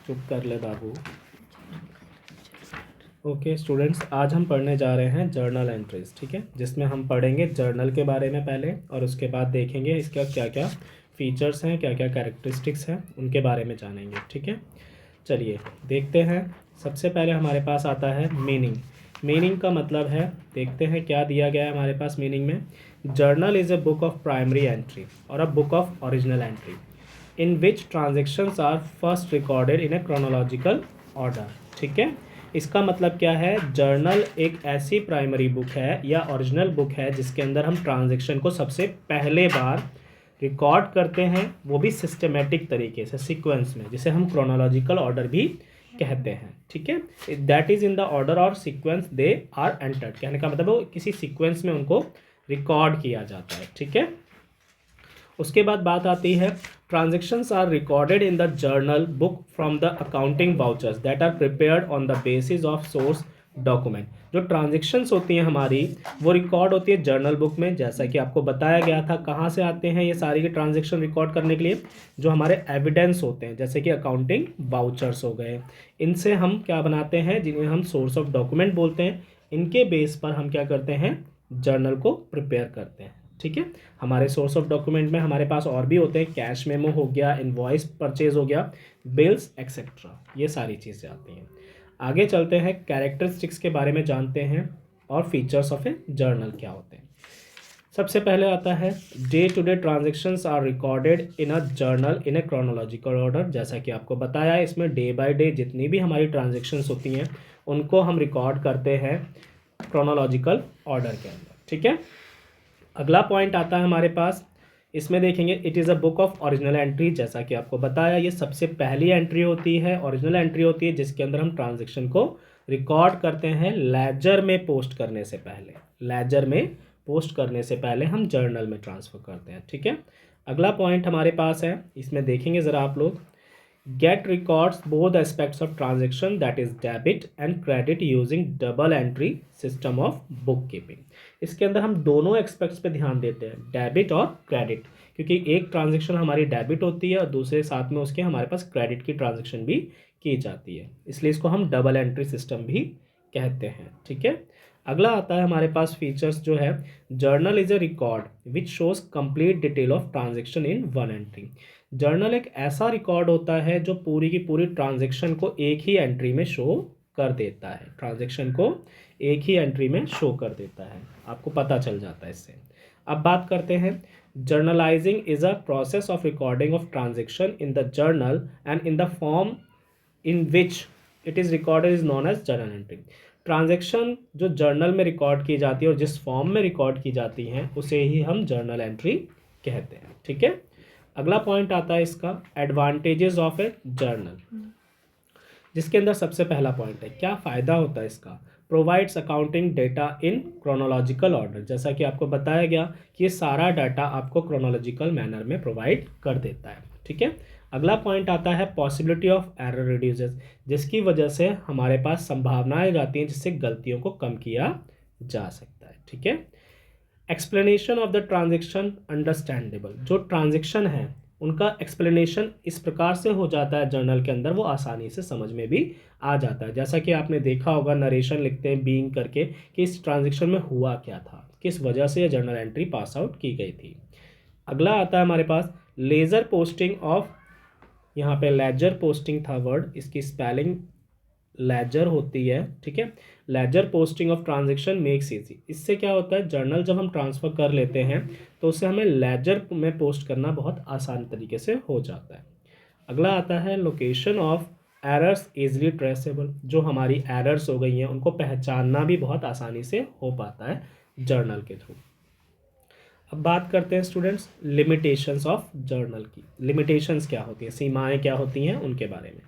चुप कर ले बाबू। ओके स्टूडेंट्स, आज हम पढ़ने जा रहे हैं जर्नल एंट्रीज, ठीक है, जिसमें हम पढ़ेंगे जर्नल के बारे में पहले, और उसके बाद देखेंगे इसका क्या क्या फीचर्स हैं, क्या क्या कैरेक्टरिस्टिक्स हैं, उनके बारे में जानेंगे, ठीक है। चलिए देखते हैं। सबसे पहले हमारे पास आता है मीनिंग। मीनिंग का मतलब है, देखते हैं क्या दिया गया है हमारे पास मीनिंग में। Journal is a book of primary entry और a book of original entry in which transactions are first recorded in a chronological order, ठीक है। इसका मतलब क्या है, जर्नल एक ऐसी प्राइमरी बुक है या ओरिजिनल बुक है जिसके अंदर हम ट्रांजैक्शन को सबसे पहले बार रिकॉर्ड करते हैं, वो भी सिस्टमेटिक तरीके से, सीक्वेंस में, जिसे हम क्रोनोलॉजिकल ऑर्डर भी कहते हैं, ठीक है। That is in the order और सीक्वेंस दे आर एंटर्ड, कहने का मतलब वो किसी सीक्वेंस में उनको रिकॉर्ड किया जाता है, ठीक है। उसके बाद बात आती है, transactions are recorded in the journal book from the accounting vouchers that are prepared on the basis of source document. जो ट्रांजेक्शन्स होती हैं हमारी, वो रिकॉर्ड होती है जर्नल बुक में, जैसा कि आपको बताया गया था। कहाँ से आते हैं ये सारी की ट्रांजेक्शन रिकॉर्ड करने के लिए? जो हमारे एविडेंस होते हैं, जैसे कि अकाउंटिंग वाउचर्स हो गए, इनसे हम क्या बनाते हैं, जिन्हें हम सोर्स ऑफ डॉक्यूमेंट बोलते हैं। इनके बेस पर हम क्या करते हैं, जर्नल को प्रिपेयर करते हैं, ठीक है। हमारे सोर्स ऑफ डॉक्यूमेंट में हमारे पास और भी होते हैं, कैश मेमो हो गया, इनवॉइस परचेज हो गया, बिल्स एक्सेट्रा, ये सारी चीज़ें आती हैं। आगे चलते हैं, कैरेक्टरिस्टिक्स के बारे में जानते हैं और फीचर्स ऑफ ए जर्नल क्या होते हैं। सबसे पहले आता है, day to day transactions are recorded in a journal in a chronological order. जैसा कि आपको बताया है, इसमें डे बाय डे जितनी भी हमारी ट्रांजेक्शन्स होती हैं उनको हम रिकॉर्ड करते हैं क्रोनोलॉजिकल ऑर्डर के अंदर, ठीक है। अगला पॉइंट आता है हमारे पास, इसमें देखेंगे, it is a book of original entry. जैसा कि आपको बताया, ये सबसे पहली एंट्री होती है, ओरिजिनल एंट्री होती है, जिसके अंदर हम ट्रांजैक्शन को रिकॉर्ड करते हैं लेजर में पोस्ट करने से पहले। लेजर में पोस्ट करने से पहले हम जर्नल में ट्रांसफ़र करते हैं, ठीक है। अगला पॉइंट हमारे पास है, इसमें देखेंगे ज़रा आप लोग, get records both aspects of transaction, that is debit and credit using double entry system of bookkeeping। इसके अंदर हम दोनों एस्पेक्ट्स पे ध्यान देते हैं, डेबिट और क्रेडिट, क्योंकि एक ट्रांजैक्शन हमारी डेबिट होती है और दूसरे साथ में उसके हमारे पास क्रेडिट की ट्रांजैक्शन भी की जाती है, इसलिए इसको हम डबल एंट्री सिस्टम भी कहते हैं, ठीक है। अगला आता है हमारे पास फीचर्स जो है, journal is a record which shows complete detail of transaction in one entry. Journal एक ऐसा रिकॉर्ड होता है जो पूरी की पूरी ट्रांजैक्शन को एक ही एंट्री में शो कर देता है, ट्रांजैक्शन को एक ही एंट्री में शो कर देता है, आपको पता चल जाता है इससे। अब बात करते हैं, journalising is a process of recording of transaction in the journal and in the form in which it is recorded is known as journal entry. Transaction जो जर्नल में रिकॉर्ड की जाती है और जिस फॉर्म में रिकॉर्ड की जाती हैं उसे ही हम जर्नल एंट्री कहते हैं, ठीक है। अगला पॉइंट आता है इसका, एडवांटेजेस ऑफ ए जर्नल, जिसके अंदर सबसे पहला पॉइंट है, क्या फ़ायदा होता है इसका, provides accounting data in chronological order. जैसा कि आपको बताया गया कि ये सारा डाटा आपको क्रोनोलॉजिकल मैनर में प्रोवाइड कर देता है, ठीक है। अगला पॉइंट आता है, पॉसिबिलिटी ऑफ एरर रिड्यूसेस, जिसकी वजह से हमारे पास संभावनाएं जाती हैं जिससे गलतियों को कम किया जा सकता है, ठीक है। Explanation of the transaction understandable, जो ट्रांजेक्शन है उनका एक्सप्लेनेशन इस प्रकार से हो जाता है जर्नल के अंदर, वो आसानी से समझ में भी आ जाता है। जैसा कि आपने देखा होगा, नरेशन लिखते हैं बीइंग करके कि इस ट्रांजेक्शन में हुआ क्या था, किस वजह से ये जर्नल एंट्री पास आउट की गई थी। अगला आता है हमारे पास, लेजर पोस्टिंग ऑफ, यहाँ पे लेजर पोस्टिंग था वर्ड, इसकी स्पेलिंग लेजर होती है, ठीक है। Ledger posting of transaction makes easy, इससे क्या होता है, जर्नल जब हम ट्रांसफ़र कर लेते हैं तो उससे हमें लेजर में पोस्ट करना बहुत आसान तरीके से हो जाता है। अगला आता है, location of errors easily traceable, जो हमारी एरर्स हो गई हैं उनको पहचानना भी बहुत आसानी से हो पाता है जर्नल के थ्रू। अब बात करते हैं स्टूडेंट्स, लिमिटेशंस ऑफ जर्नल की। लिमिटेशंस क्या होती हैं, सीमाएं क्या होती हैं, उनके बारे में।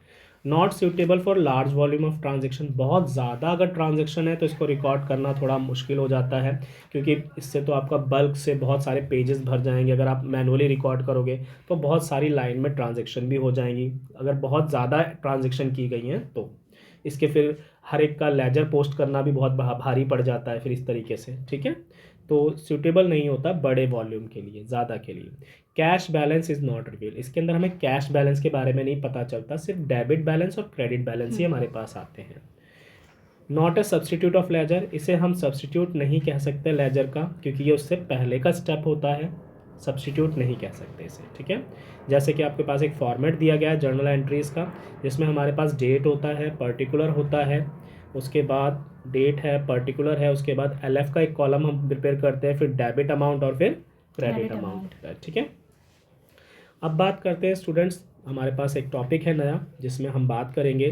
Not suitable for large volume of transaction, बहुत ज़्यादा अगर ट्रांजेक्शन है तो इसको रिकॉर्ड करना थोड़ा मुश्किल हो जाता है, क्योंकि इससे तो आपका बल्क से बहुत सारे पेजेस भर जाएंगे। अगर आप मैनुअली रिकॉर्ड करोगे तो बहुत सारी लाइन में ट्रांजेक्शन भी हो जाएंगी, अगर बहुत ज़्यादा ट्रांजेक्शन की गई हैं तो इसके फिर हर एक का लेजर पोस्ट करना भी बहुत भारी पड़ जाता है फिर इस तरीके से, ठीक है। तो सूटेबल नहीं होता बड़े वॉल्यूम के लिए, ज़्यादा के लिए। Cash balance is not reveal, इसके अंदर हमें कैश बैलेंस के बारे में नहीं पता चलता, सिर्फ डेबिट बैलेंस और क्रेडिट बैलेंस ही हमारे पास आते हैं। Not a substitute of ledger, इसे हम सब्सटीट्यूट नहीं कह सकते लेजर का, क्योंकि ये उससे पहले का स्टेप होता है, सब्सटीट्यूट नहीं कह सकते इसे, ठीक है। जैसे कि आपके पास एक फॉर्मेट दिया गया है जर्नल एंट्रीज़ का, जिसमें हमारे पास डेट होता है, पर्टिकुलर होता है, उसके बाद डेट है, पर्टिकुलर है, उसके बाद LF का एक कॉलम हम प्रिपेयर करते हैं, फिर डेबिट अमाउंट और फिर क्रेडिट अमाउंट होता है, ठीक है। अब बात करते हैं स्टूडेंट्स, हमारे पास एक टॉपिक है नया जिसमें हम बात करेंगे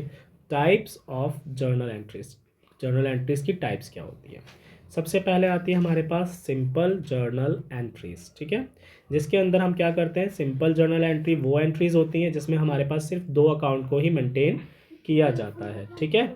types of journal entries. Journal entries की टाइप्स क्या होती है। सबसे पहले आती है हमारे पास सिंपल जर्नल एंट्रीज, ठीक है, जिसके अंदर हम क्या करते हैं, सिंपल जर्नल एंट्री वो एंट्रीज होती हैं जिसमें हमारे पास सिर्फ 2 अकाउंट को ही मेंटेन किया जाता है, ठीक है।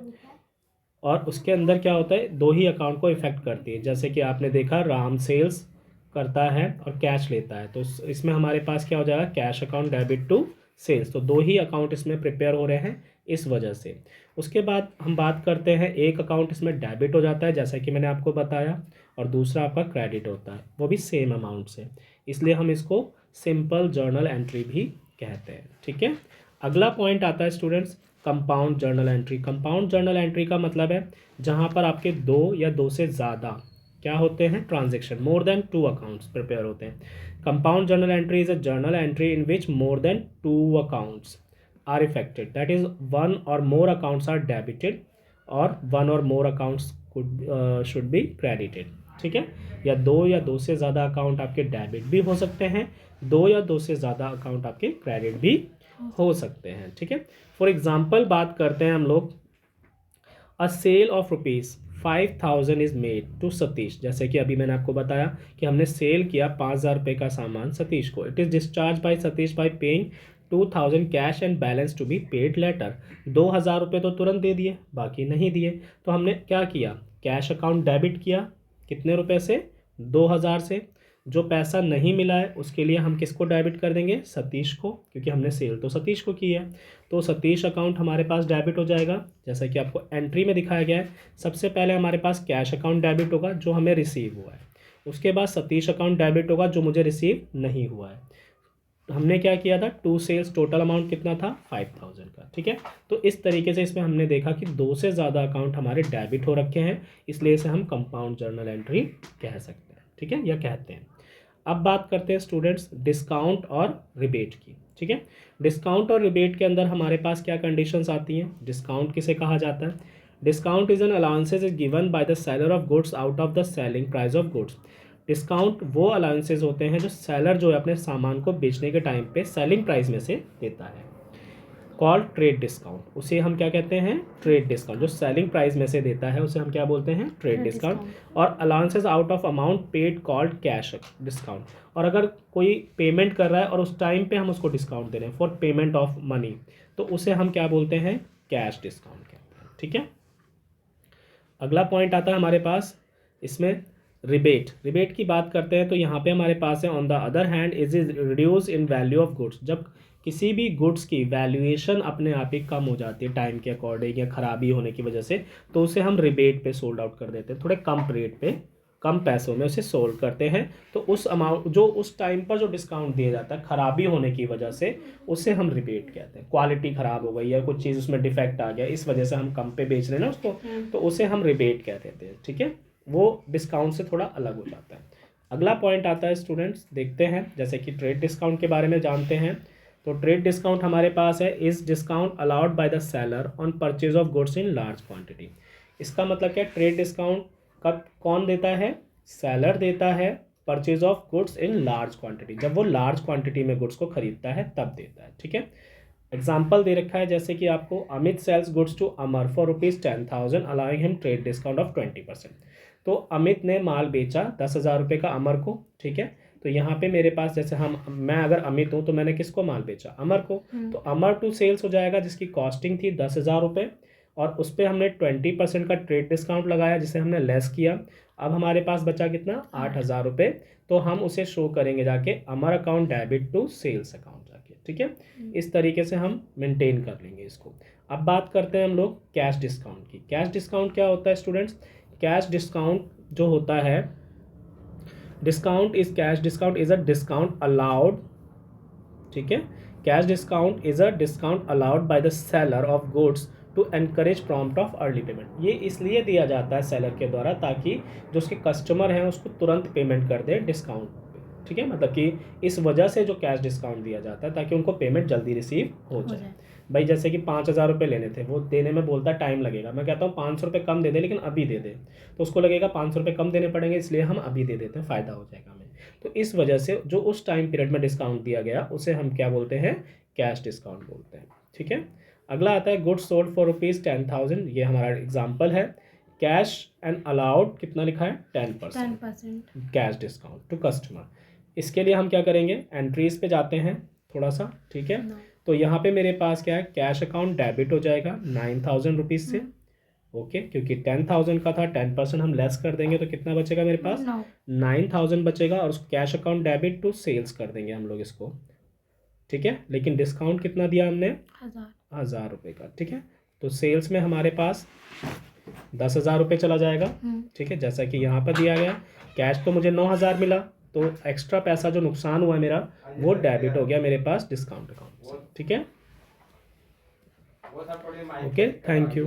और उसके अंदर क्या होता है, 2 ही अकाउंट को इफेक्ट करती है। जैसे कि आपने देखा राम सेल्स करता है और कैश लेता है, तो इसमें हमारे पास क्या हो जाएगा, cash account debit to sales, तो 2 ही अकाउंट इसमें प्रिपेयर हो रहे हैं इस वजह से। उसके बाद हम बात करते हैं एक अकाउंट इसमें डेबिट हो जाता है जैसा कि मैंने आपको बताया, और दूसरा आपका क्रेडिट होता है, वो भी सेम अमाउंट से, इसलिए हम इसको सिंपल जर्नल एंट्री भी कहते हैं, ठीक है। अगला पॉइंट आता है students compound journal entry. Compound journal entry का मतलब है जहाँ पर आपके 2 या 2 से ज़्यादा क्या होते हैं, transaction, more than 2 accounts prepare होते हैं। Compound journal entry is a journal entry in which more than 2 accounts are affected, that is 1 or more accounts are debited or 1 or more accounts should be credited, ठीक है। या 2 से ज़्यादा account आपके debit भी हो सकते हैं, 2 या 2 से ज़्यादा अकाउंट आपके क्रेडिट भी हो सकते हैं, ठीक है। फॉर एग्जाम्पल बात करते हैं हम लोग, a sale of ₹5,000 is made to Satish, जैसे कि अभी मैंने आपको बताया कि हमने सेल किया 5,000 रुपये का सामान सतीश को। It is discharge by Satish by paying 2,000 cash and balance to be paid later. 2,000 रुपये तो तुरंत दे दिए, बाकी नहीं दिए, तो हमने क्या किया, कैश अकाउंट डेबिट किया, कितने रुपए से, 2,000 से। जो पैसा नहीं मिला है उसके लिए हम किसको डेबिट कर देंगे, सतीश को, क्योंकि हमने सेल तो सतीश को की है, तो सतीश अकाउंट हमारे पास डेबिट हो जाएगा जैसा कि आपको एंट्री में दिखाया गया है। सबसे पहले हमारे पास कैश अकाउंट डेबिट होगा जो हमें रिसीव हुआ है, उसके बाद सतीश अकाउंट डेबिट होगा जो मुझे रिसीव नहीं हुआ है। हमने क्या किया था, 2 सेल्स, टोटल अमाउंट कितना था, 5,000 का, ठीक है। तो इस तरीके से इसमें हमने देखा कि 2 से ज़्यादा अकाउंट हमारे डेबिट हो रखे हैं, इसलिए इसे हम कंपाउंड जर्नल एंट्री कह सकते हैं, ठीक है, या कहते हैं। अब बात करते हैं स्टूडेंट्स डिस्काउंट और रिबेट की, ठीक है। डिस्काउंट और रिबेट के अंदर हमारे पास क्या कंडीशंस आती हैं। डिस्काउंट किसे कहा जाता है, discount is an allowances is given by the seller of goods out of the selling price of goods. Discount वो अलाउंसेज होते हैं जो सेलर जो है अपने सामान को बेचने के टाइम पे सेलिंग प्राइस में से देता है। कॉल्ड ट्रेड डिस्काउंट, उसे हम क्या कहते हैं, ट्रेड डिस्काउंट, जो सेलिंग प्राइस में से देता है उसे हम क्या बोलते हैं, ट्रेड डिस्काउंट। और allowances out of amount paid called cash discount, और अगर कोई पेमेंट कर रहा है और उस टाइम पे हम उसको डिस्काउंट दे रहे हैं फॉर पेमेंट ऑफ मनी, तो उसे हम क्या बोलते हैं, कैश डिस्काउंट कहते हैं, ठीक है। अगला पॉइंट आता है हमारे पास इसमें रिबेट। रिबेट की बात करते हैं तो यहाँ पे हमारे पास है on the other hand is reduce in value of goods. जब किसी भी गुड्स की वैल्यूएशन अपने आप ही कम हो जाती है टाइम के अकॉर्डिंग या ख़राबी होने की वजह से, तो उसे हम रिबेट पे सोल्ड आउट कर देते हैं, थोड़े कम रेट पे, कम पैसों में उसे सोल्ड करते हैं। तो उस अमाउंट जो उस टाइम पर जो डिस्काउंट दिया जाता है खराबी होने की वजह से, उसे हम रिबेट कहते हैं। क्वालिटी ख़राब हो गई या कुछ चीज़ उसमें डिफेक्ट आ गया, इस वजह से हम कम पे बेच रहे हैं ना उसको, तो उसे हम रिबेट कह देते हैं, ठीक है। वो डिस्काउंट से थोड़ा अलग हो जाता है। अगला पॉइंट आता है स्टूडेंट्स, देखते हैं, जैसे कि ट्रेड डिस्काउंट के बारे में जानते हैं। तो ट्रेड डिस्काउंट हमारे पास है, is discount allowed by the seller on purchase of goods in large quantity. इसका मतलब क्या, ट्रेड डिस्काउंट कब कौन देता है, सेलर देता है purchase of goods in large quantity, जब वो लार्ज क्वांटिटी में गुड्स को खरीदता है तब देता है, ठीक है। एग्जाम्पल दे रखा है जैसे कि आपको, Amit sells goods to Amar for ₹10,000 allowing him trade discount of 20%। तो अमित ने माल बेचा 10,000 रुपये का अमर को, ठीक है। तो यहाँ पे मेरे पास जैसे मैं अगर अमित हूँ तो मैंने किसको माल बेचा, अमर को, तो अमर टू सेल्स हो जाएगा जिसकी कॉस्टिंग थी 10,000 रुपये, और उस पर हमने 20% का ट्रेड डिस्काउंट लगाया जिसे हमने लेस किया। अब हमारे पास बचा कितना, 8,000 रुपये, तो हम उसे शो करेंगे जाके Amar account debit to sales account जाके, ठीक है। इस तरीके से हम मेंटेन कर लेंगे इसको। अब बात करते हैं हम लोग कैश डिस्काउंट की। कैश डिस्काउंट क्या होता है स्टूडेंट्स, कैश डिस्काउंट जो होता है discount is cash discount is a discount allowed, ठीक है, cash discount is a discount allowed by the seller of goods to encourage prompt of early payment. ये इसलिए दिया जाता है सेलर के द्वारा ताकि जो उसके कस्टमर हैं उसको तुरंत पेमेंट कर दे डिस्काउंट पे, ठीक है, मतलब कि इस वजह से जो कैश डिस्काउंट दिया जाता है ताकि उनको पेमेंट जल्दी रिसीव हो जाए। भाई जैसे कि 5,000 रुपये लेने थे, वो देने में बोलता है टाइम लगेगा, मैं कहता हूँ 500 रुपये कम दे दे लेकिन अभी दे दे, तो उसको लगेगा 500 रुपये कम देने पड़ेंगे इसलिए हम अभी दे देते हैं, फ़ायदा हो जाएगा हमें। तो इस वजह से जो उस टाइम पीरियड में डिस्काउंट दिया गया उसे हम क्या बोलते हैं, कैश डिस्काउंट बोलते हैं, ठीक है। अगला आता है गुड्स सोल्ड फॉर ₹10,000, ये हमारा एग्जाम्पल है। कैश एंड अलाउड कितना लिखा है, 10% कैश डिस्काउंट टू कस्टमर। इसके लिए हम क्या करेंगे, एंट्रीज पे जाते हैं थोड़ा सा, ठीक है। तो यहाँ पे मेरे पास क्या है, कैश अकाउंट डेबिट हो जाएगा 9,000 रुपीज़ से, ओके, क्योंकि 10,000 का था, 10% हम लेस कर देंगे तो कितना बचेगा मेरे पास, 9,000 बचेगा, और cash account debit to sales कर देंगे हम लोग इसको, ठीक है। लेकिन डिस्काउंट कितना दिया हमने, 1,000 रुपये का, ठीक है। तो सेल्स में हमारे पास 10,000 रुपये चला जाएगा, ठीक है, जैसा कि यहाँ पर दिया गया। कैश तो मुझे 9,000 मिला, तो एक्स्ट्रा पैसा जो नुकसान हुआ है मेरा वो डेबिट हो गया मेरे पास डिस्काउंट अकाउंट से, ठीक है। Okay, thank you.